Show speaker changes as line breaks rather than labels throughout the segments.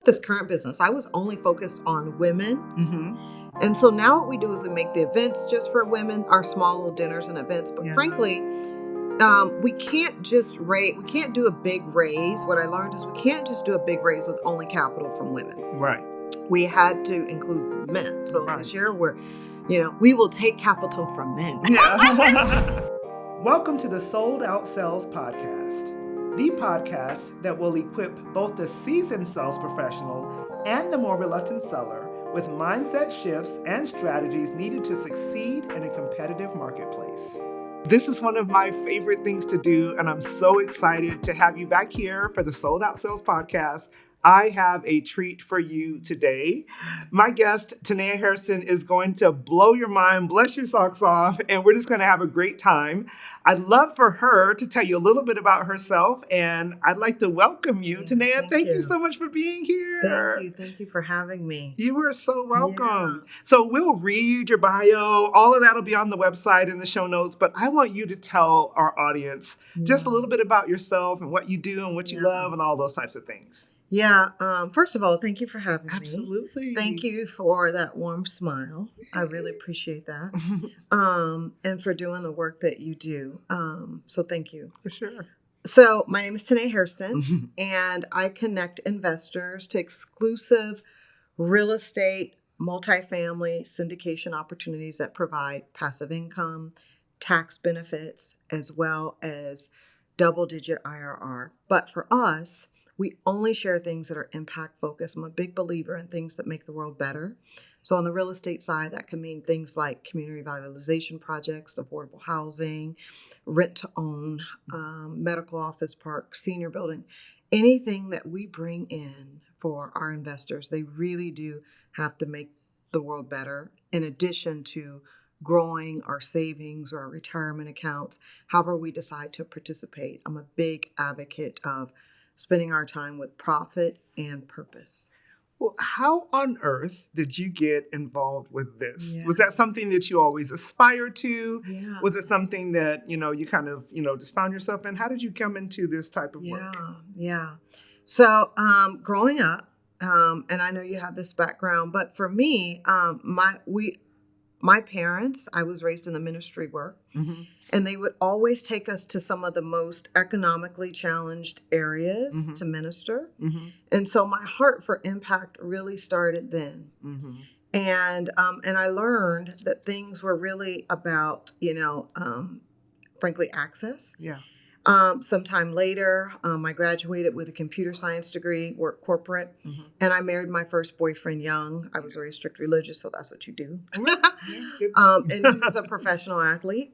this current business, I was only focused on women.
Mm-hmm.
And so now what we do is we make the events just for women, our small little dinners and events. But frankly, we can't we can't do a big raise. What I learned is we can't just do a big raise with only capital from women.
Right.
We had to include men. So this year we will take capital from men.
Yeah. Welcome to the Sold Out Sales Podcast, the podcast that will equip both the seasoned sales professional and the more reluctant seller with mindset shifts and strategies needed to succeed in a competitive marketplace. This is one of my favorite things to do, and I'm so excited to have you back here for the Sold Out Sales Podcast. I have a treat for you today. My guest, Tanaha Hairston, is going to blow your mind, bless your socks off, and we're just going to have a great time. I'd love for her to tell you a little bit about herself, and I'd like to welcome you. Tanaha, thank you so much for being here.
Thank you for having me.
You are so welcome.
Yeah.
So we'll read your bio. All of that will be on the website and the show notes, but I want you to tell our audience just a little bit about yourself and what you do and what you love and all those types of things.
Yeah. First of all, thank you for having me.
Absolutely.
Thank you for that warm smile. I really appreciate that. And for doing the work that you do. So thank you.
For sure.
So my name is Tanaha Hairston, and I connect investors to exclusive real estate, multifamily syndication opportunities that provide passive income, tax benefits, as well as double-digit IRR. But for us, we only share things that are impact focused. I'm a big believer in things that make the world better. So on the real estate side, that can mean things like community revitalization projects, affordable housing, rent to own, medical office park, senior building, anything that we bring in for our investors. They really do have to make the world better, in addition to growing our savings or our retirement accounts, however we decide to participate. I'm a big advocate of spending our time with profit and purpose.
Well, how on earth did you get involved with this?
Yeah.
Was that something that you always aspired to?
Yeah.
Was it something that, you kind of, just found yourself in? How did you come into this type of work?
Yeah. So growing up, and I know you have this background, but for me, my parents, I was raised in the ministry work, and they would always take us to some of the most economically challenged areas to minister. And so my heart for impact really started then. And I learned that things were really about, frankly, access.
Yeah.
Sometime later, I graduated with a computer science degree, worked corporate, and I married my first boyfriend young. I was very strict religious, so that's what you do. And he was a professional athlete,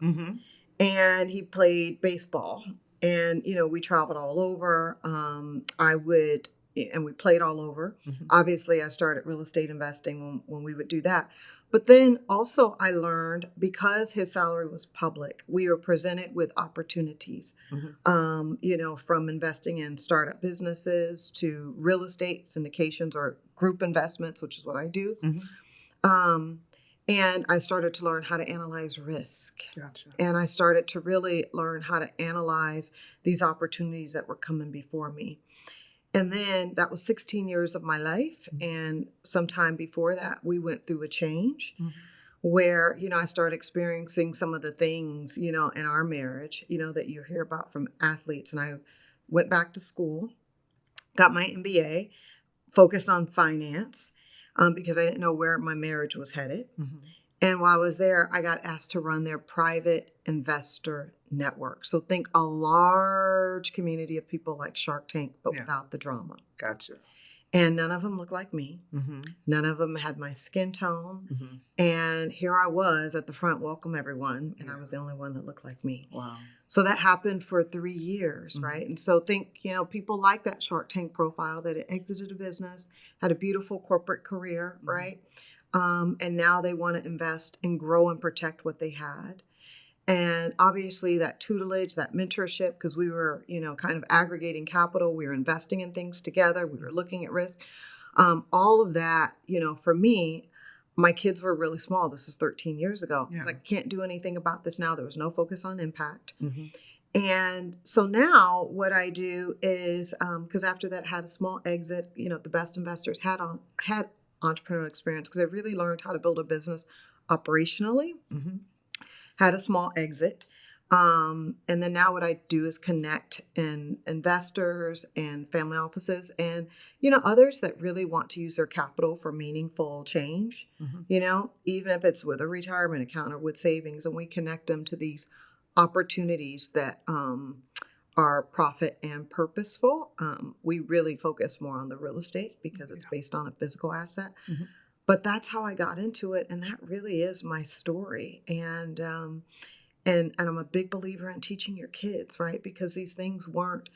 and he played baseball. And, we traveled all over. And we played all over. Obviously, I started real estate investing when we would do that. But then also I learned, because his salary was public, we were presented with opportunities, from investing in startup businesses to real estate syndications or group investments, which is what I do. And I started to learn how to analyze risk.
Gotcha.
And I started to really learn how to analyze these opportunities that were coming before me. And then that was 16 years of my life. And sometime before that, we went through a change where, I started experiencing some of the things, in our marriage, that you hear about from athletes. And I went back to school, got my MBA, focused on finance because I didn't know where my marriage was headed. And while I was there, I got asked to run their private investor network. So think a large community of people like Shark Tank, but without the drama.
Gotcha.
And none of them looked like me. None of them had my skin tone. And here I was at the front, welcome everyone. And I was the only one that looked like me.
Wow.
So that happened for 3 years, right? And so think, people like that Shark Tank profile that had exited a business, had a beautiful corporate career, right? And now they want to invest and grow and protect what they had. And obviously that tutelage, that mentorship, because we were, kind of aggregating capital, we were investing in things together, we were looking at risk. All of that, for me, my kids were really small. This was 13 years ago. It's like, I can't do anything about this now. There was no focus on impact. And so now what I do is, because after that had a small exit, the best investors had entrepreneurial experience because I really learned how to build a business operationally, had a small exit. And then now what I do is connect investors and family offices and, others that really want to use their capital for meaningful change, even if it's with a retirement account or with savings, and we connect them to these opportunities that are profit and purposeful. We really focus more on the real estate because it's based on a physical asset. But that's how I got into it, and that really is my story. And I'm a big believer in teaching your kids, right? Because these things weren't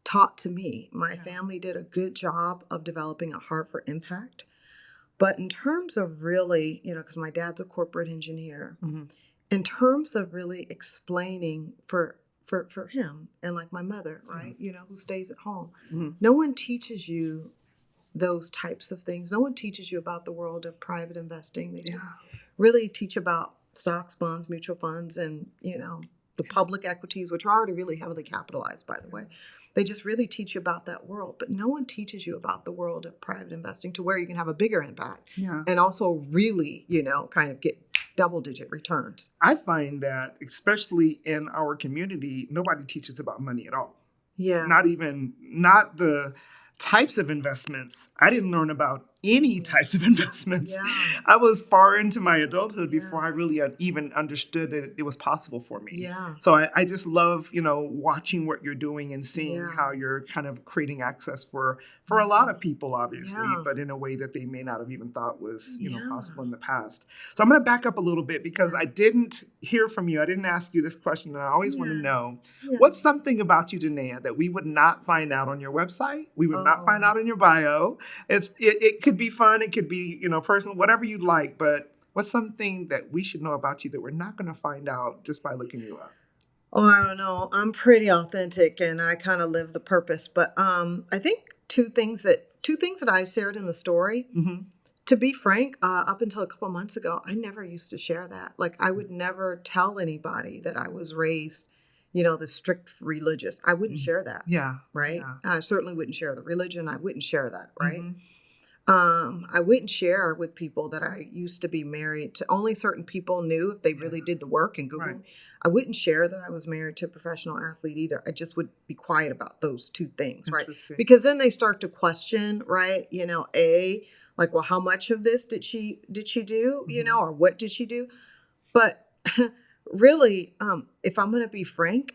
taught to me. My family did a good job of developing a heart for impact. But in terms of really, because my dad's a corporate engineer, in terms of really explaining for him and like my mother, right, who stays at home, no one teaches you those types of things. No one teaches you about the world of private investing. They just really teach about stocks, bonds, mutual funds, and, the public equities, which are already really heavily capitalized, by the way. They just really teach you about that world. But no one teaches you about the world of private investing to where you can have a bigger impact and also really, kind of get double-digit returns.
I find that, especially in our community, nobody teaches about money at all.
Yeah.
Not the types of investments. I didn't learn about any types of investments.
Yeah.
I was far into my adulthood before I really even understood that it was possible for me.
Yeah.
So I just love, watching what you're doing and seeing how you're kind of creating access for a lot of people, obviously, but in a way that they may not have even thought was, possible in the past. So I'm going to back up a little bit because I didn't hear from you. I didn't ask you this question, and I always want to know, what's something about you, Tanaha, that we would not find out on your website? We would not find out in your bio. It could be fun. It could be, personal, whatever you'd like. But what's something that we should know about you that we're not going to find out just by looking you up?
Oh, I don't know. I'm pretty authentic and I kind of live the purpose. But I think two things that I shared in the story, to be frank, up until a couple months ago, I never used to share that. Like I would never tell anybody that I was raised, the strict religious. I wouldn't share that.
Yeah.
Right.
Yeah.
I certainly wouldn't share the religion. I wouldn't share that. Right. I wouldn't share with people that I used to be married to. Only certain people knew if they really did the work and Google. Right. I wouldn't share that I was married to a professional athlete either. I just would be quiet about those two things, right? Because then they start to question, right? Like, well, how much of this did she do? Or what did she do? But really, if I'm going to be frank,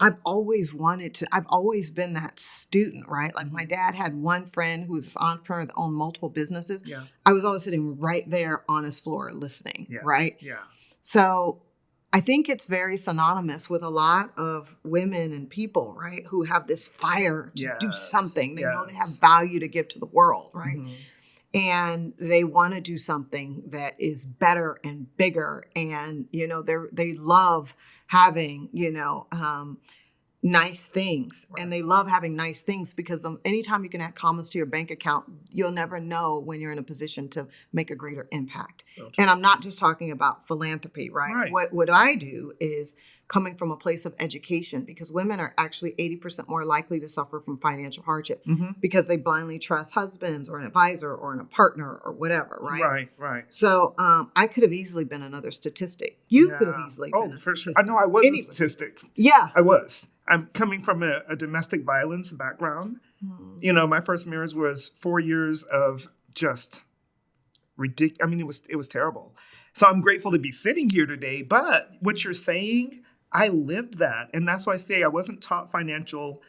I've always been that student, right? Like my dad had one friend who was this entrepreneur that owned multiple businesses. Yeah. I was always sitting right there on his floor listening, right? Yeah. So I think it's very synonymous with a lot of women and people, right? Who have this fire to do something. They know they have value to give to the world, right? And they want to do something that is better and bigger. And, they love having, nice things. Right. And they love having nice things because anytime you can add commas to your bank account, you'll never know when you're in a position to make a greater impact. So and I'm not just talking about philanthropy, right? What I do is coming from a place of education because women are actually 80% more likely to suffer from financial hardship because they blindly trust husbands or an advisor or a partner or whatever, right? Right. So I could have easily been another statistic. You could have easily been a statistic.
I know I was a statistic.
Yeah.
I was. I'm coming from a domestic violence background. My first marriage was 4 years of just ridiculous. I mean, it was terrible. So I'm grateful to be sitting here today. But what you're saying, I lived that. And that's why I say I wasn't taught financial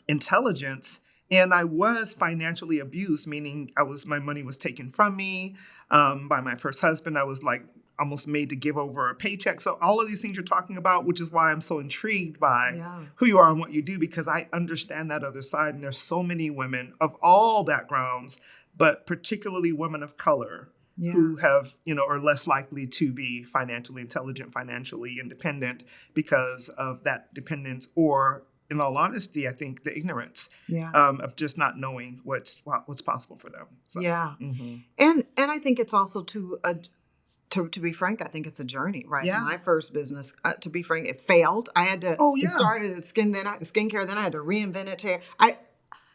intelligence. And I was financially abused, meaning my money was taken from me by my first husband. I was like almost made to give over a paycheck. So all of these things you're talking about, which is why I'm so intrigued by who you are and what you do, because I understand that other side. And there's so many women of all backgrounds, but particularly women of color who have, are less likely to be financially intelligent, financially independent because of that dependence or, in all honesty, I think the ignorance of just not knowing what's possible for them. So,
and I think it's also to be frank, I think it's a journey, right?
Yeah.
My first business, to be frank, it failed. I had to.
Oh, yeah.
It started as skincare, then I had to reinvent it.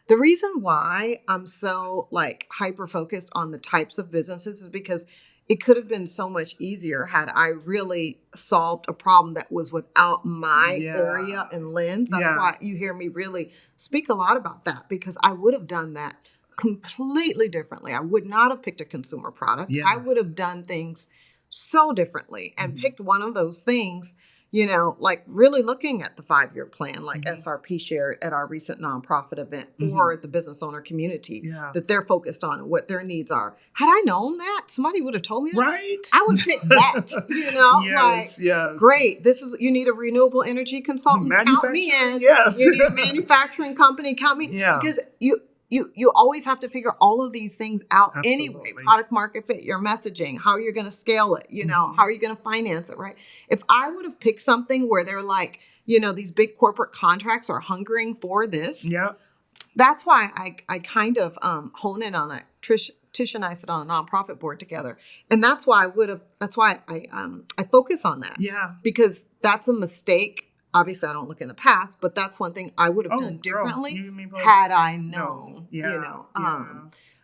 The reason why I'm so like hyper focused on the types of businesses is because it could have been so much easier had I really solved a problem that was without my area and lens. That's why you hear me really speak a lot about that, because I would have done that completely differently. I would not have picked a consumer product.
Yeah.
I would have done things so differently and picked one of those things, like really looking at the 5-year plan, like SRP shared at our recent nonprofit event for the business owner community that they're focused on and what their needs are. Had I known that, somebody would have told me that.
Right.
I would pick that,
Yes.
Great. You need a renewable energy consultant, count me in.
Yes.
You need a manufacturing company, count me in.
Yeah.
Because you always have to figure all of these things out anyway. Product market fit, your messaging, how you're going to scale it, how are you going to finance it, right? If I would have picked something where they're like, these big corporate contracts are hungering for this.
Yeah.
That's why I kind of hone in on that. Tish and I sit on a nonprofit board together. And that's why I focus on that.
Yeah.
Because that's a mistake. Obviously, I don't look in the past, but that's one thing I would have done differently had I known.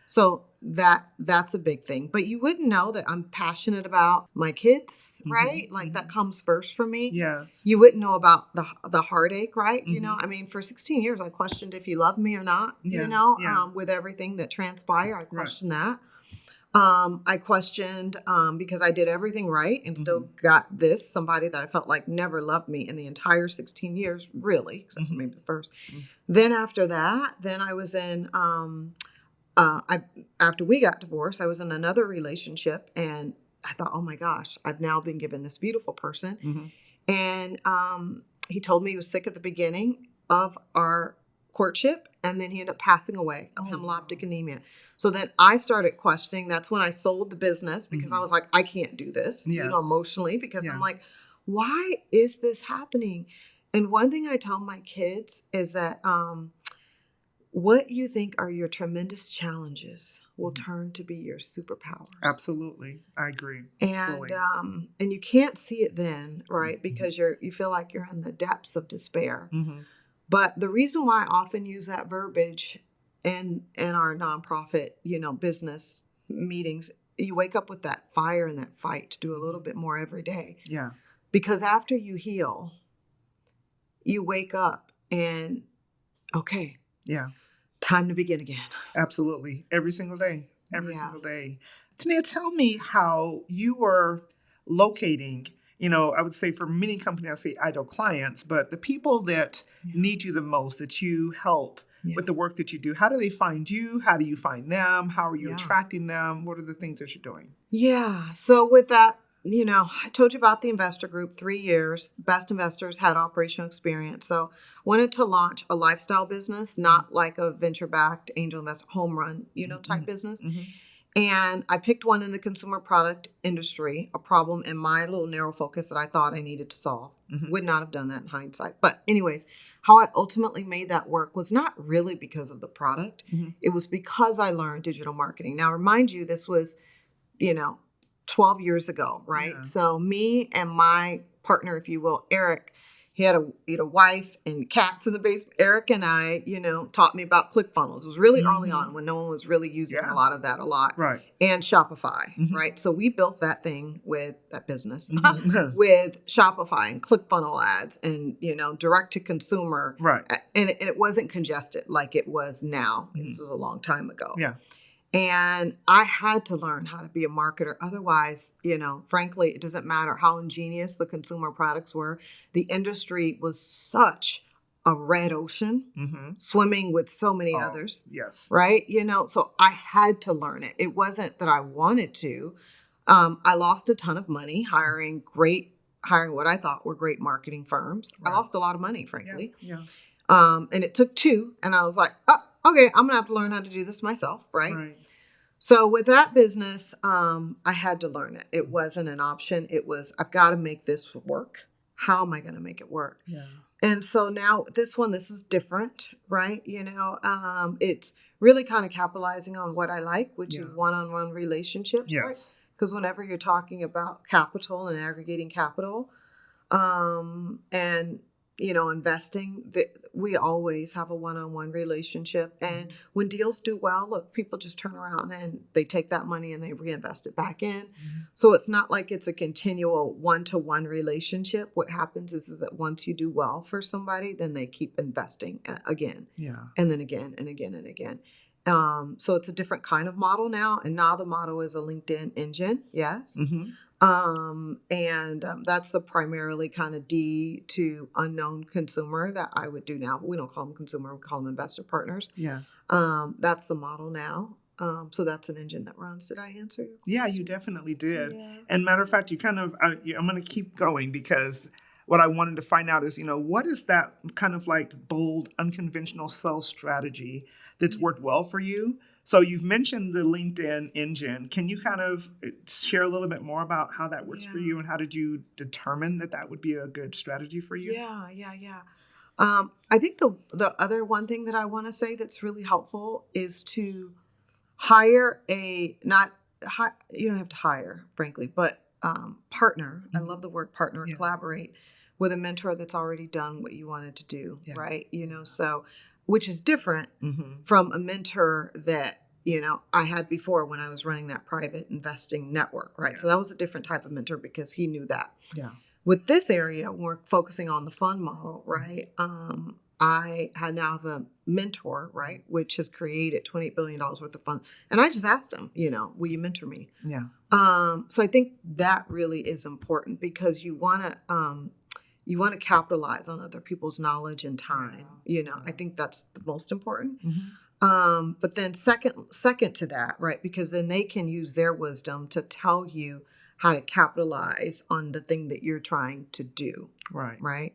So that's a big thing. But you wouldn't know that I'm passionate about my kids, right? Like that comes first for me.
Yes.
You wouldn't know about the heartache, right? For 16 years, I questioned if he loved me or not. With everything that transpired, I questioned that. I questioned because I did everything right and still got somebody that I felt like never loved me in the entire 16 years, really, except for maybe the first. Then after that, I was in, after we got divorced, I was in another relationship, and I thought, oh my gosh, I've now been given this beautiful person. And he told me he was sick at the beginning of our courtship, and then he ended up passing away of hemoloptic anemia. So then I started questioning. That's when I sold the business, because I was like, I can't do this, emotionally, because I'm like, why is this happening? And one thing I tell my kids is that what you think are your tremendous challenges will turn to be your superpowers.
Absolutely. I agree.
And you can't see it then, right? Because you feel like you're in the depths of despair. But the reason why I often use that verbiage in our nonprofit, business meetings, you wake up with that fire and that fight to do a little bit more every day.
Yeah.
Because after you heal, you wake up and, okay.
Yeah.
Time to begin again.
Absolutely. Every single day. Every single day. Tanaha, tell me how you were locating, I would say for many companies, I say ideal clients, but the people that need you the most, that you help with the work that you do, how do they find you? How do you find them? How are you attracting them? What are the things that you're doing?
Yeah. So with that, I told you about the investor group, 3 years. Best investors had operational experience. So I wanted to launch a lifestyle business, not like a venture-backed angel investor home run, type business. And I picked one in the consumer product industry, a problem in my little narrow focus that I thought I needed to solve. Would not have done that in hindsight. But anyways, how I ultimately made that work was not really because of the product. It was because I learned digital marketing. Now, remind you, this was, 12 years ago, right? Yeah. So me and my partner, if you will, Eric, he had a wife and cats in the basement. Eric and I, taught me about ClickFunnels. It was really early on when no one was really using a lot of that a lot.
Right.
And Shopify, right? So we built that thing with that business with Shopify and ClickFunnels ads and, direct to consumer.
Right.
And it wasn't congested like it was now. This is a long time ago.
Yeah.
And I had to learn how to be a marketer. Otherwise, frankly, it doesn't matter how ingenious the consumer products were. The industry was such a red ocean, swimming with so many others.
Yes.
Right? So I had to learn it. It wasn't that I wanted to. I lost a ton of money hiring what I thought were great marketing firms. Right. I lost a lot of money, frankly.
Yeah.
And it took 2. And I was like, okay, I'm going to have to learn how to do this myself, right? So with that business, I had to learn it. It wasn't an option. It was, I've got to make this work. How am I going to make it work?
Yeah.
And so now this is different, right? It's really kind of capitalizing on what I like, which is one-on-one relationships.
Yes.
Right? because whenever you're talking about capital and aggregating capital, and investing, we always have a one-on-one relationship. And when deals do well, look, people just turn around and they take that money and they reinvest it back in. So it's not like it's a continual one-to-one relationship. What happens is that once you do well for somebody, then they keep investing again, and then again and again and again. So it's a different kind of model now, and now the model is a LinkedIn engine. Yes. And that's the primarily kind of D to unknown consumer that I would do now. We don't call them consumer, we call them investor partners. That's the model now. So that's an engine that runs. Did I answer your question?
Yeah, you definitely did. And matter of fact, you kind of, I'm going to keep going, because what I wanted to find out is, what is that kind of like bold, unconventional sales strategy that's worked well for you? So you've mentioned the LinkedIn engine. Can you kind of share a little bit more about how that works for you, and how did you determine that would be a good strategy for you?
I think the other one thing that I want to say that's really helpful is to hire you don't have to hire, frankly, but partner. I love the word partner. Collaborate with a mentor that's already done what you wanted to do, right? So, which is different from a mentor that I had before when I was running that private investing network, right? So that was a different type of mentor because he knew that. With this area, we're focusing on the fund model, right? I now have a mentor, right, which has created $28 billion worth of funds. And I just asked him, will you mentor me? So I think that really is important, because you want to capitalize on other people's knowledge and time. I think that's the most important. But then second to that, right, because then they can use their wisdom to tell you how to capitalize on the thing that you're trying to do. Right.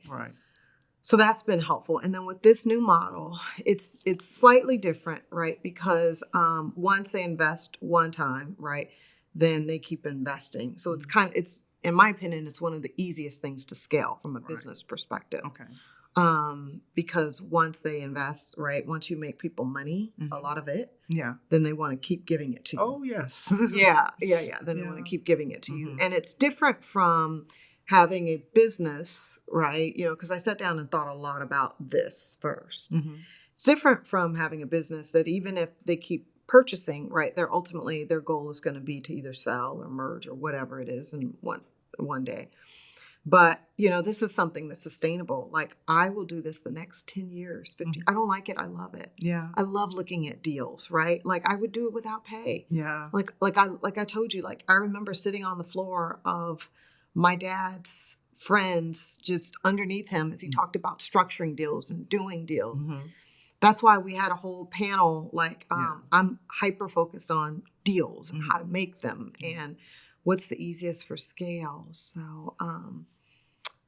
So that's been helpful. And then with this new model, it's slightly different, right? Because once they invest one time, right, then they keep investing. So it's in my opinion, it's one of the easiest things to scale from a business perspective. Because once they invest, right, once you make people money, a lot of it, then they want to keep giving it to you.
Oh, yes.
Then they want to keep giving it to you. And it's different from having a business, right? Because I sat down and thought a lot about this first. It's different from having a business that even if they keep purchasing, right, their goal is going to be to either sell or merge or whatever it is in one day. But, this is something that's sustainable. Like, I will do this the next 10 years, 50. I don't like it. I love it. I love looking at deals, right? Like, I would do it without pay. Like I told you, like, I remember sitting on the floor of my dad's friends just underneath him as he talked about structuring deals and doing deals. That's why we had a whole panel, like, I'm hyper focused on deals and how to make them and what's the easiest for scale.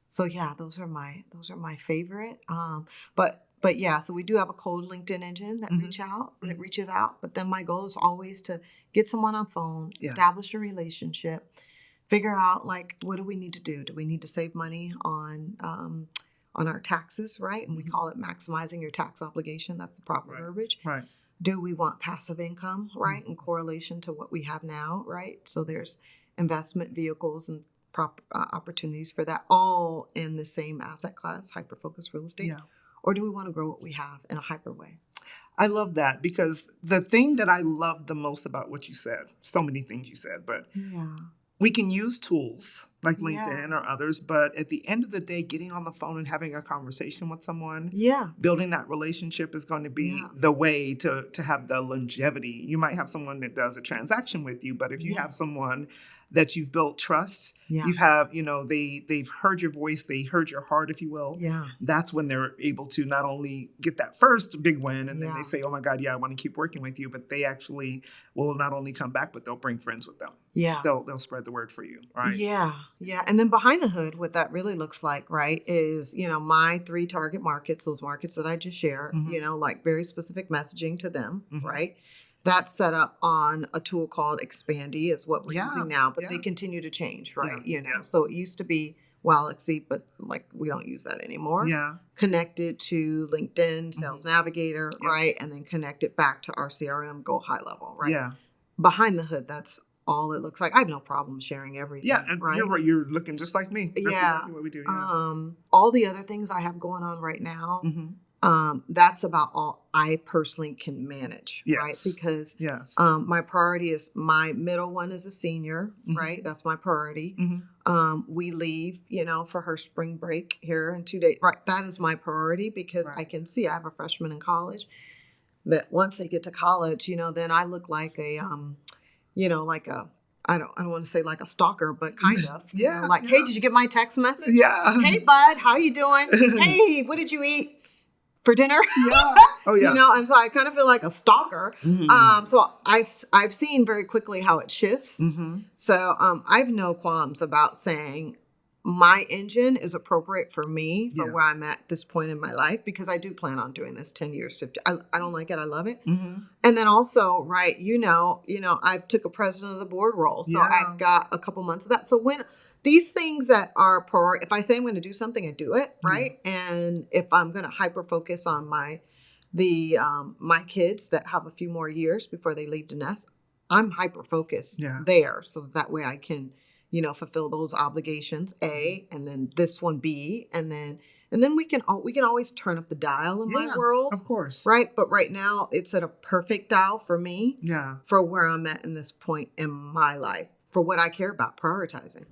So yeah, those are my favorite. But yeah, so we do have a cold LinkedIn engine that reaches out. But then my goal is always to get someone on the phone, establish a relationship, figure out, like, what do we need to do? Do we need to save money on our taxes, right? And we call it maximizing your tax obligation. That's the proper verbiage. Do we want passive income, right, in correlation to what we have now, right? So there's investment vehicles and opportunities for that, all in the same asset class, hyper-focused real estate. Or do we want to grow what we have in a hyper way?
I love that, because the thing that I love the most about what you said, so many things you said, but we can use tools like LinkedIn or others, but at the end of the day, getting on the phone and having a conversation with someone, building that relationship is going to be the way to have the longevity. You might have someone that does a transaction with you, but if you have someone that you've built trust, you have, they've heard your voice, they heard your heart, if you will. That's when they're able to not only get that first big win and then they say, oh my God, I want to keep working with you, but they actually will not only come back, but they'll bring friends with them. They'll spread the word for you, right?
Yeah. And then behind the hood, what that really looks like, right, is, my 3 target markets, those markets that I just shared, like very specific messaging to them, right? That's set up on a tool called Expandy is what we're using now, but they continue to change, right? So it used to be Walaxy, but like we don't use that anymore. Connected to LinkedIn, Sales Navigator, right? And then connected back to our CRM, Go High Level, right? Behind the hood, that's all it looks like. I have no problem sharing everything.
Yeah, and
right?
you're right. You're looking just like me. That's exactly what we do. Yeah.
All the other things I have going on right now, that's about all I personally can manage, right? Because my priority is my middle one is a senior, right? That's my priority. We leave, for her spring break here in 2 days. Right, that is my priority because I can see I have a freshman in college. That once they get to college, then I look like a, like a. I don't want to say like a stalker, but kind of. Hey, did you get my text message?
Yeah.
Hey, bud, how you doing? Hey, what did you eat for dinner?
Yeah. Oh, yeah.
And so I kind of feel like a stalker. So I've seen very quickly how it shifts. So I have no qualms about saying my engine is appropriate for me for where I'm at this point in my life, because I do plan on doing this 10 years, 50. I don't like it. I love it. And then also, right, I've took a president of the board role. So I've got a couple months of that. So when these things that are if I say I'm going to do something, I do it, right? And if I'm going to hyper focus on my kids that have a few more years before they leave the nest, I'm hyper focused there. So that way I can fulfill those obligations, A, and then this one, B, and then we can always turn up the dial in my world.
Of course.
Right? But right now it's at a perfect dial for me.
Yeah.
For where I'm at in this point in my life, for what I care about, prioritizing.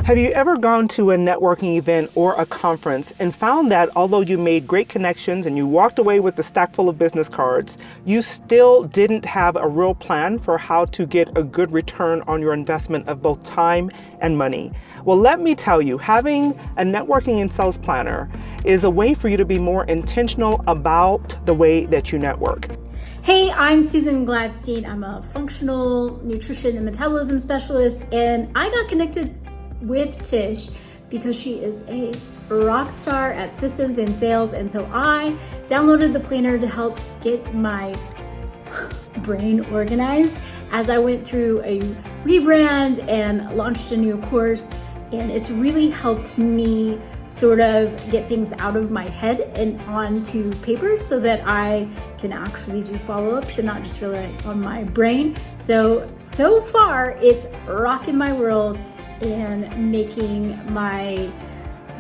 Have you ever gone to a networking event or a conference and found that although you made great connections and you walked away with a stack full of business cards, you still didn't have a real plan for how to get a good return on your investment of both time and money? Well, let me tell you, having a networking and sales planner is a way for you to be more intentional about the way that you network.
Hey, I'm Susan Gladstein. I'm a functional nutrition and metabolism specialist, and I got connected with Tish because she is a rock star at systems and sales. And so I downloaded the planner to help get my brain organized as I went through a rebrand and launched a new course. And it's really helped me sort of get things out of my head and onto paper so that I can actually do follow-ups and not just rely on my brain. So far it's rocking my world and making my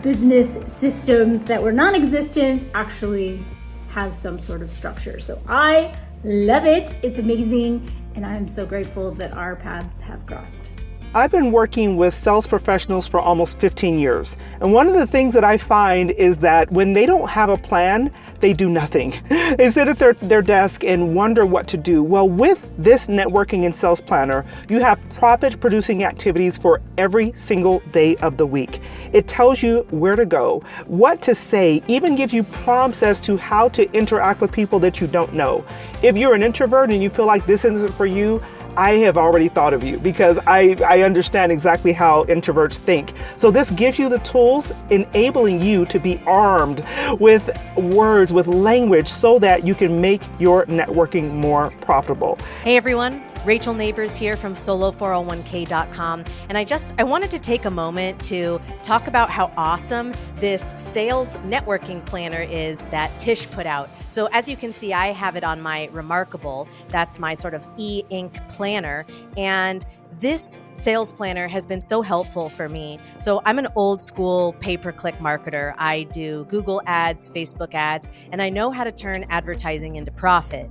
business systems that were non-existent actually have some sort of structure. So I love it. It's amazing. And I'm so grateful that our paths have crossed.
I've been working with sales professionals for almost 15 years. And one of the things that I find is that when they don't have a plan, they do nothing. They sit at their desk and wonder what to do. Well, with this networking and sales planner, you have profit producing activities for every single day of the week. It tells you where to go, what to say, even gives you prompts as to how to interact with people that you don't know. If you're an introvert and you feel like this isn't for you, I have already thought of you because I understand exactly how introverts think. So this gives you the tools enabling you to be armed with words, with language, so that you can make your networking more profitable.
Hey everyone, Rachel Neighbors here from solo401k.com. And I wanted to take a moment to talk about how awesome this sales networking planner is that Tish put out. So as you can see, I have it on my Remarkable. That's my sort of e-ink planner. And this sales planner has been so helpful for me. So I'm an old school pay-per-click marketer. I do Google ads, Facebook ads, and I know how to turn advertising into profit.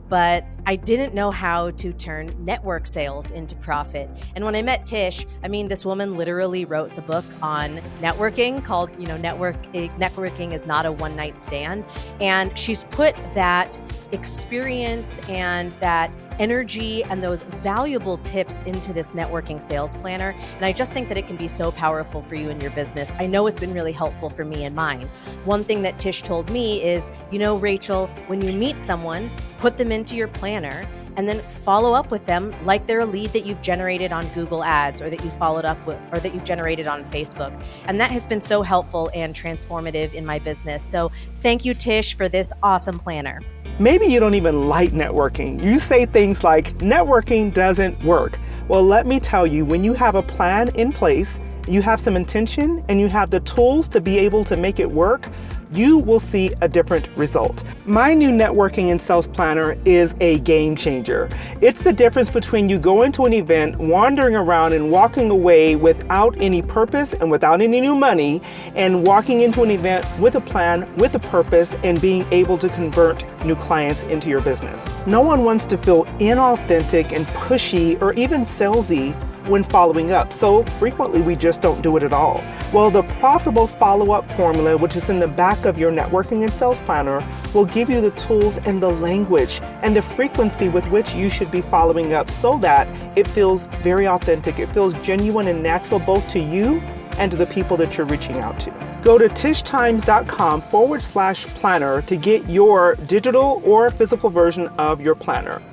But I didn't know how to turn network sales into profit. And when I met Tish, this woman literally wrote the book on networking called, Networking is Not a One-Night Stand. And she's put that experience and that energy and those valuable tips into this networking sales planner. And I just think that it can be so powerful for you in your business. I know it's been really helpful for me and mine. One thing that Tish told me is, Rachel, when you meet someone, put them into your planner and then follow up with them like they're a lead that you've generated on Google Ads or that you followed up with or that you've generated on Facebook. And that has been so helpful and transformative in my business. So thank you, Tish, for this awesome planner.
Maybe you don't even like networking. You say things like, networking doesn't work. Well, let me tell you, when you have a plan in place, you have some intention, and you have the tools to be able to make it work, you will see a different result. My new networking and sales planner is a game changer. It's the difference between you going to an event, wandering around and walking away without any purpose and without any new money, and walking into an event with a plan, with a purpose, and being able to convert new clients into your business. No one wants to feel inauthentic and pushy or even salesy when following up, so frequently we just don't do it at all. Well, the profitable follow-up formula, which is in the back of your networking and sales planner, will give you the tools and the language and the frequency with which you should be following up so that it feels very authentic, it feels genuine and natural both to you and to the people that you're reaching out to. Go to tishtimes.com/planner to get your digital or physical version of your planner.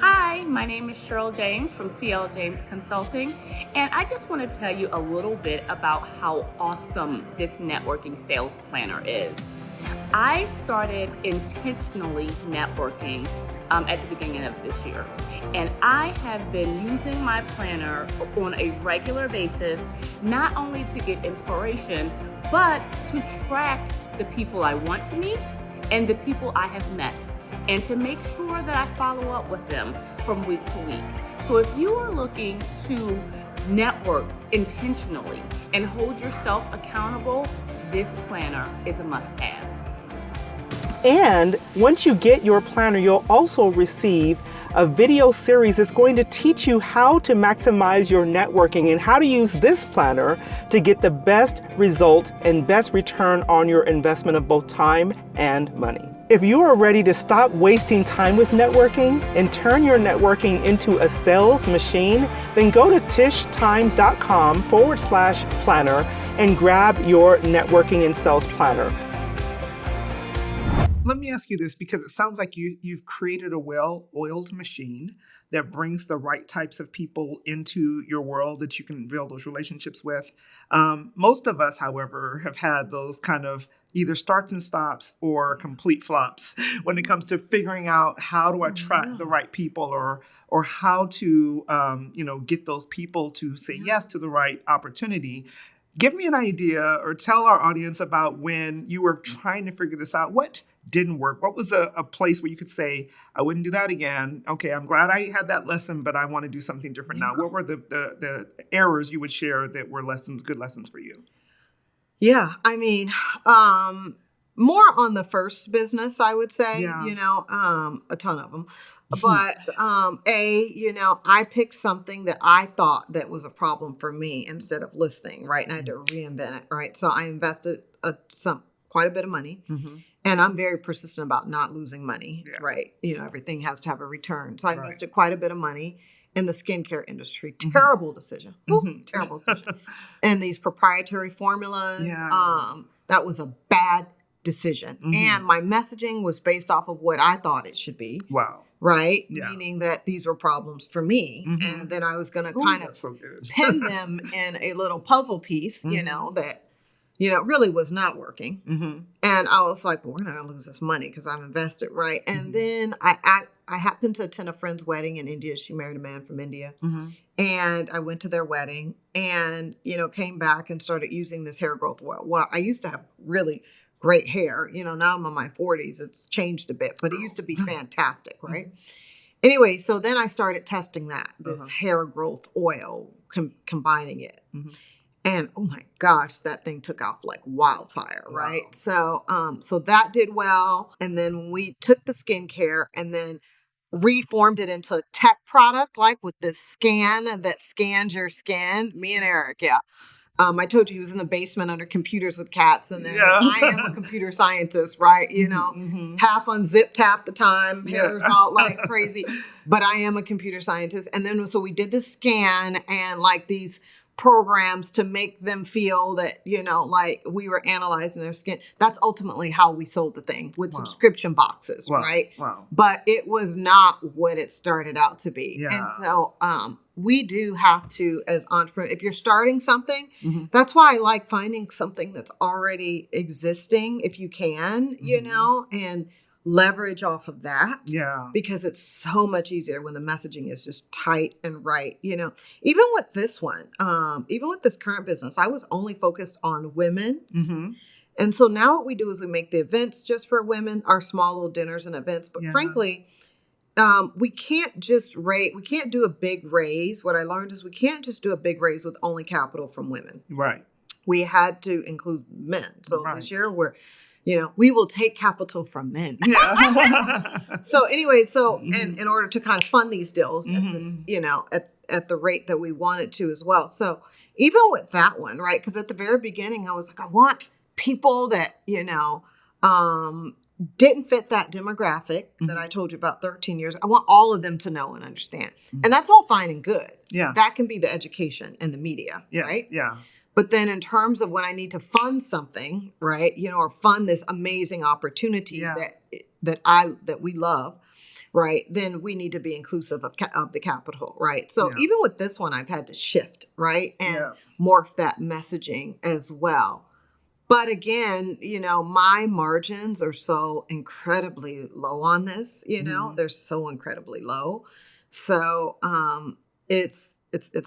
Hi, my name is Cheryl James from CL James Consulting, and I just want to tell you a little bit about how awesome this networking sales planner is. I started intentionally networking at the beginning of this year, and I have been using my planner on a regular basis, not only to get inspiration, but to track the people I want to meet and the people I have met, and to make sure that I follow up with them from week to week. So if you are looking to network intentionally and hold yourself accountable, this planner is a must-have.
And once you get your planner, you'll also receive a video series that's going to teach you how to maximize your networking and how to use this planner to get the best result and best return on your investment of both time and money. If you are ready to stop wasting time with networking and turn your networking into a sales machine, then go to tishtimes.com/planner and grab your networking and sales planner.
Let me ask you this, because it sounds like you've created a well-oiled machine that brings the right types of people into your world that you can build those relationships with. Most of us, however, have had those kind of either starts and stops or complete flops when it comes to figuring out how to attract the right people or how to get those people to say yes to the right opportunity. Give me an idea or tell our audience about when you were trying to figure this out. What didn't work? What was a place where you could say, I wouldn't do that again. Okay, I'm glad I had that lesson, but I want to do something different now. What were the errors you would share that were good lessons for you?
Yeah, I mean, more on the first business, I would say, a ton of them. But I picked something that I thought that was a problem for me instead of listening, right? And I had to reinvent it, right? So I invested quite a bit of money. Mm-hmm. And I'm very persistent about not losing money, right? Everything has to have a return. So I invested quite a bit of money in the skincare industry. Mm-hmm. Terrible decision. Terrible decision. And these proprietary formulas, that was a bad decision. Mm-hmm. And my messaging was based off of what I thought it should be.
Wow.
Right? Yeah. Meaning that these were problems for me. Mm-hmm. And then I was going to kind of pin them in a little puzzle piece, that really was not working. Mm-hmm. And I was like, well, we're not going to lose this money because I've invested, right? And then I happened to attend a friend's wedding in India. She married a man from India. Mm-hmm. And I went to their wedding and, came back and started using this hair growth oil. Well, I used to have really great hair. Now I'm in my 40s. It's changed a bit, but it used to be fantastic, right? Mm-hmm. Anyway, so then I started testing this hair growth oil, combining it. Mm-hmm. And oh my gosh, that thing took off like wildfire, right? Wow. So that did well. And then we took the skincare and then reformed it into a tech product, like with this scan that scans your skin. Me and Eric, I told you he was in the basement under computers with cats, and then I am a computer scientist, right? Half unzipped half the time, hair's out like crazy, but I am a computer scientist. And then so we did the scan and like these programs to make them feel that, like we were analyzing their skin. That's ultimately how we sold the thing with subscription boxes, right? Wow. But it was not what it started out to be. Yeah. And so we do have to, as entrepreneurs, if you're starting something, that's why I like finding something that's already existing, if you can, and leverage off of that. Yeah. Because it's so much easier when the messaging is just tight and right. Even with this one, even with this current business, I was only focused on women And so now what we do is we make the events just for women, our small little dinners and events. But frankly, we can't just we can't do a big raise. What I learned is we can't just do a big raise with only capital from women.
Right.
We had to include men. So this year we will take capital from men.
Yeah.
So anyway, in order to kind of fund these deals at this, at the rate that we wanted to as well. So even with that one, right? Because at the very beginning, I was like, I want people that, didn't fit that demographic that I told you about 13 years. I want all of them to know and understand. And that's all fine and good.
Yeah.
That can be the education and the media, right?
Yeah.
But then in terms of when I need to fund something, right, or fund this amazing opportunity that we love, right, then we need to be inclusive of the capital, right? So even with this one, I've had to shift, right, and morph that messaging as well. But again, my margins are so incredibly low on this, they're so incredibly low. So it's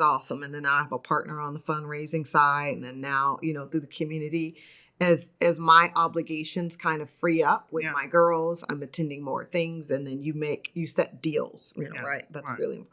awesome. And then now I have a partner on the fundraising side. And then now, through the community, as my obligations kind of free up with my girls, I'm attending more things. And then you set deals, right? That's really,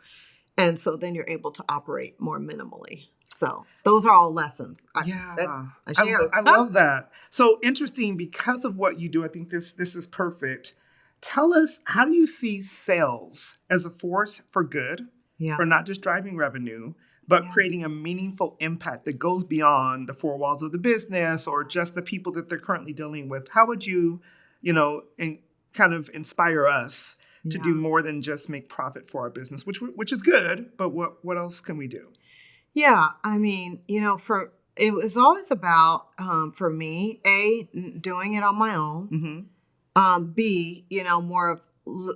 and so then you're able to operate more minimally. So those are all lessons. I share.
I love that. So interesting because of what you do. I think this is perfect. Tell us, how do you see sales as a force for good, for not just driving revenue, but creating a meaningful impact that goes beyond the four walls of the business or just the people that they're currently dealing with? How would you, kind of inspire us to do more than just make profit for our business, which is good, but what else can we do?
Yeah, I mean, it was always about, for me, A, doing it on my own, B, more of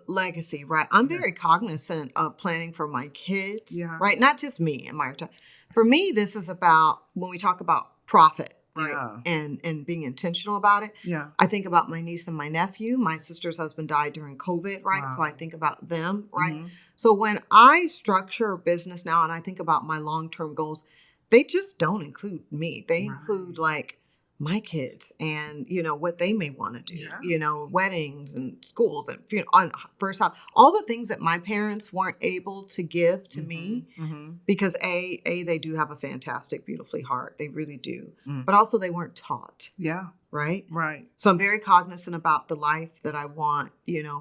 legacy, right? I'm very cognizant of planning for my kids, right? Not just me and my time. For me, this is about when we talk about profit, right? And being intentional about it.
Yeah.
I think about my niece and my nephew. My sister's husband died during COVID, right? Wow. So I think about them, right? So when I structure a business now and I think about my long-term goals, they just don't include me. They include like my kids and, what they may want to do, weddings and schools and, on first house, all the things that my parents weren't able to give to me because A, they do have a fantastic, beautifully heart. They really do. But also they weren't taught.
Yeah.
Right?
Right.
So I'm very cognizant about the life that I want,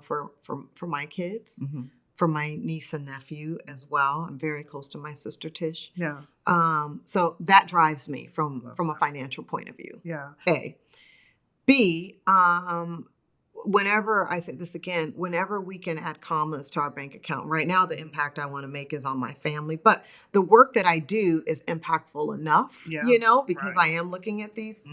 for my kids, for my niece and nephew as well. I'm very close to my sister Tish.
Yeah.
So that drives me from a financial point of view.
Yeah.
A. B, whenever I say this again, whenever we can add commas to our bank account, right now the impact I want to make is on my family, but the work that I do is impactful enough, because I am looking at these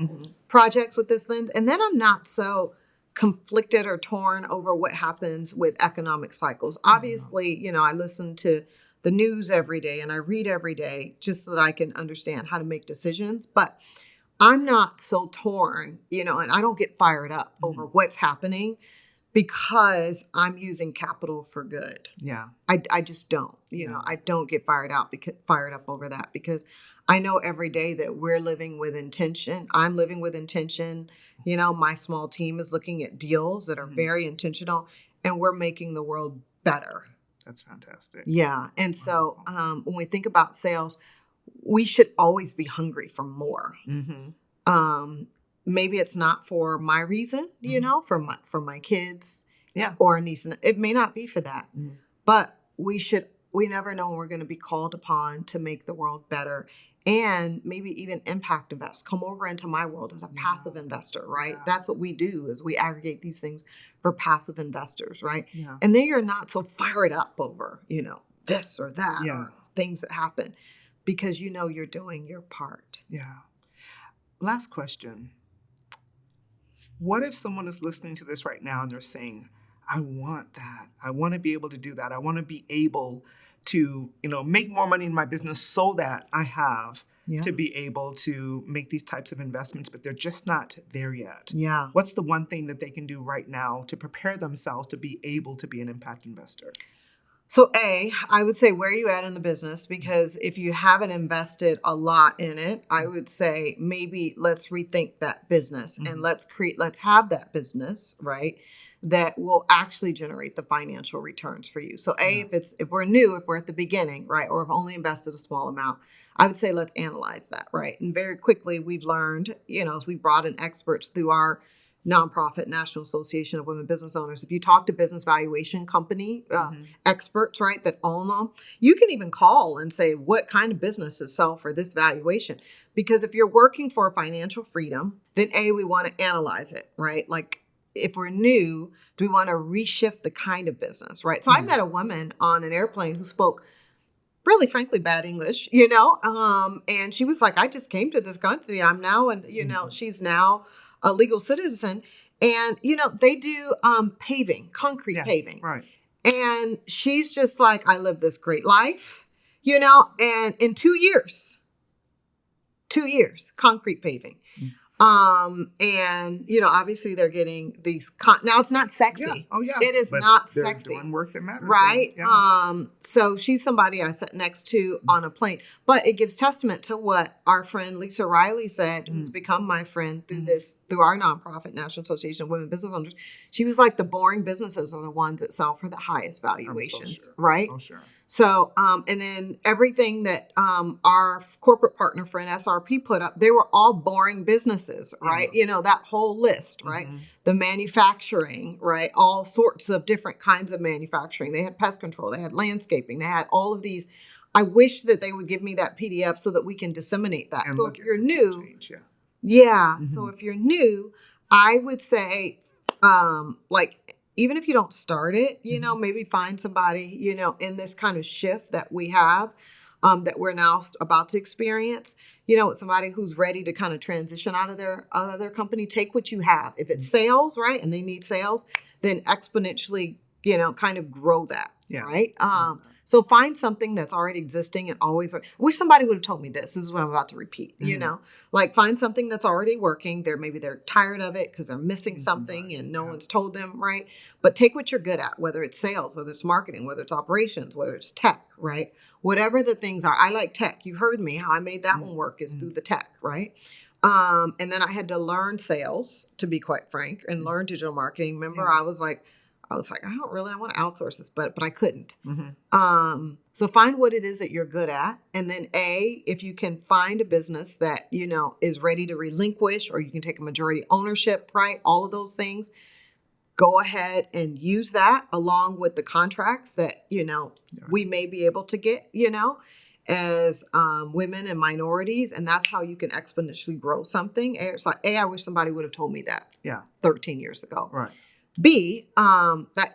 projects with this lens, and then I'm not so conflicted or torn over what happens with economic cycles. Obviously, I listen to the news every day and I read every day just so that I can understand how to make decisions, but I'm not so torn, and I don't get fired up over what's happening because I'm using capital for good.
Yeah.
I just don't, I don't get fired up over that because I know every day that we're living with intention. I'm living with intention. My small team is looking at deals that are very intentional and we're making the world better.
That's fantastic.
Yeah. And so when we think about sales, we should always be hungry for more. Maybe it's not for my reason, for my kids, or a niece. It may not be for that, but we never know when we're going to be called upon to make the world better and maybe even impact invest. Come over into my world as a passive investor, right? Yeah. That's what we do is we aggregate these things for passive investors, right? Yeah. And then you're not so fired up over, this or that or things that happen because you're doing your part.
Yeah. Last question. What if someone is listening to this right now and they're saying, I want that. I want to be able to do that. I want to be able to, make more money in my business so that I have to be able to make these types of investments, but they're just not there yet.
Yeah.
What's the one thing that they can do right now to prepare themselves to be able to be an impact investor?
So I would say, where are you at in the business? Because if you haven't invested a lot in it, I would say maybe let's rethink that business and let's have that business, right, that will actually generate the financial returns for you. So if we're new, if we're at the beginning, right, or have only invested a small amount, I would say let's analyze that, right? And very quickly we've learned, as we brought in experts through our nonprofit National Association of Women Business Owners. If you talk to business valuation company experts, right, that own them, you can even call and say, what kind of businesses sell for this valuation? Because if you're working for financial freedom, then we want to analyze it, right? Like if we're new, do we want to reshift the kind of business, right? So I met a woman on an airplane who spoke really, frankly, bad English, and she was like, I just came to this country. I'm now, and, she's now a legal citizen. And, they do paving, concrete paving.
Right.
And she's just like, I live this great life, and in 2 years, concrete paving. And, obviously they're getting these, now it's not sexy.
Yeah. Oh, yeah.
It is
but
not
they're
sexy.
doing work that matters.
Right.
Yeah.
So she's somebody I sat next to on a plane, but it gives testament to what our friend Lisa Riley said, who's become my friend through our nonprofit, National Association of Women Business Owners. She was like, the boring businesses are the ones that sell for the highest valuations. Right.
I'm so sure.
So, and then everything that our corporate partner friend SRP put up, they were all boring businesses, right? That whole list, right? The manufacturing, right? All sorts of different kinds of manufacturing. They had pest control, they had landscaping, they had all of these. I wish that they would give me that PDF so that we can disseminate that.
And
so if you're new, so if you're new, I would say, even if you don't start it, maybe find somebody, in this kind of shift that we have, that we're now about to experience, somebody who's ready to kind of transition out of their company. Take what you have. If it's sales, right, and they need sales, then exponentially, kind of grow that, right? So find something that's already existing and always, wish somebody would have told me this. This is what I'm about to repeat, like find something that's already working. Maybe they're tired of it because they're missing something and no one's told them, right? But take what you're good at, whether it's sales, whether it's marketing, whether it's operations, whether it's tech, right? Whatever the things are. I like tech. You heard me. How I made that one work is through the tech, right? And then I had to learn sales, to be quite frank, and learn digital marketing. Remember, I was like, I want to outsource this, but I couldn't. So find what it is that you're good at. And then if you can find a business that, is ready to relinquish, or you can take a majority ownership, right? All of those things, go ahead and use that along with the contracts that, we may be able to get, as women and minorities. And that's how you can exponentially grow something. It's like, I wish somebody would have told me that 13 years ago.
Right.
B,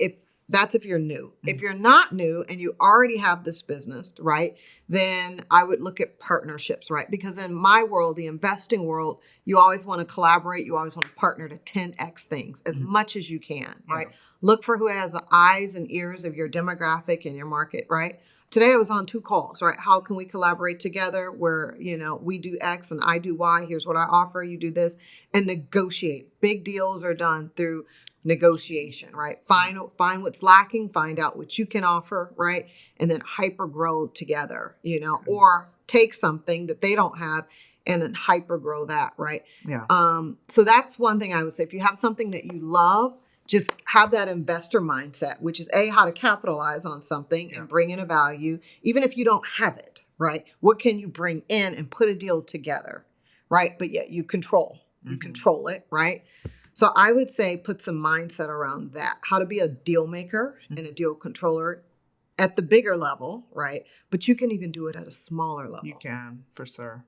if you're new. If you're not new and you already have this business, right, then I would look at partnerships, right? Because in my world, the investing world, you always want to collaborate. You always want to partner to 10x things as much as you can, right? Look for who has the eyes and ears of your demographic and your market, right? Today I was on 2 calls, right? How can we collaborate together where, we do X and I do Y. Here's what I offer. You do this, and negotiate. Big deals are done through negotiation, right? Find what's lacking, find out what you can offer, right? And then hyper grow together, or take something that they don't have and then hyper grow that, right? So that's one thing I would say. If you have something that you love, just have that investor mindset, which is how to capitalize on something and bring in a value, even if you don't have it, right? What can you bring in and put a deal together, right? But yet you control it, right? So I would say put some mindset around that, how to be a deal maker and a deal controller at the bigger level, right? But you can even do it at a smaller level.
You can, for sure.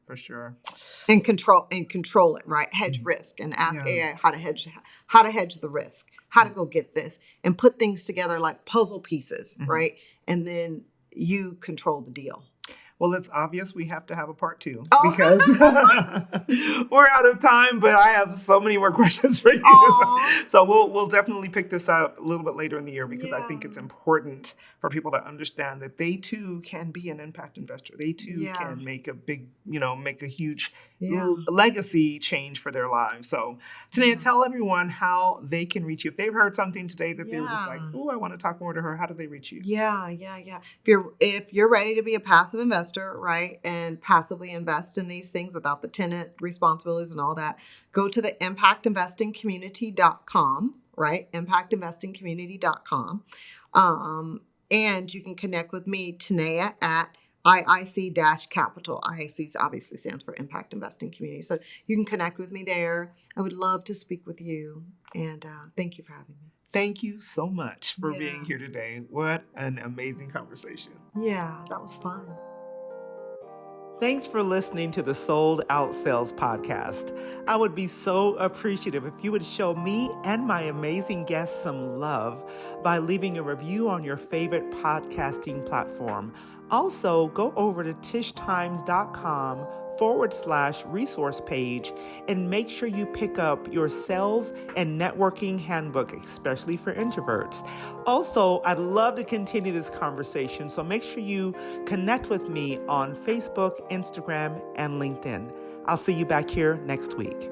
And control it, right? Hedge risk and ask AI how to hedge the risk, how to go get this, and put things together like puzzle pieces, right? And then you control the deal.
Well, it's obvious we have to have a part 2
Oh.
because we're out of time, but I have so many more questions for you.
Aw.
So we'll definitely pick this up a little bit later in the year because I think
Yeah.
it's important for people to understand that they too can be an impact investor. They too
Yeah.
can make a big, make a huge
Yeah.
legacy change for their lives. So Tanaha, tell everyone how they can reach you. If they've heard something today that they were just like, oh, I want to talk more to her, how do they reach you?
Yeah. If you're ready to be a passive investor, right, and passively invest in these things without the tenant responsibilities and all that, go to the impactinvestingcommunity.com, right? Impactinvestingcommunity.com. And you can connect with me, Tanaha, at IIC-Capital. IIC obviously stands for Impact Investing Community. So you can connect with me there. I would love to speak with you. And thank you for having me.
Thank you so much for
Yeah.
being here today. What an amazing conversation.
Yeah, that was fun.
Thanks for listening to the Sold Out Sales Podcast. I would be so appreciative if you would show me and my amazing guests some love by leaving a review on your favorite podcasting platform. Also, go over to tishtimes.com/resource page and make sure you pick up your sales and networking handbook, especially for introverts. Also, I'd love to continue this conversation, so make sure you connect with me on Facebook, Instagram, and LinkedIn. I'll see you back here next week.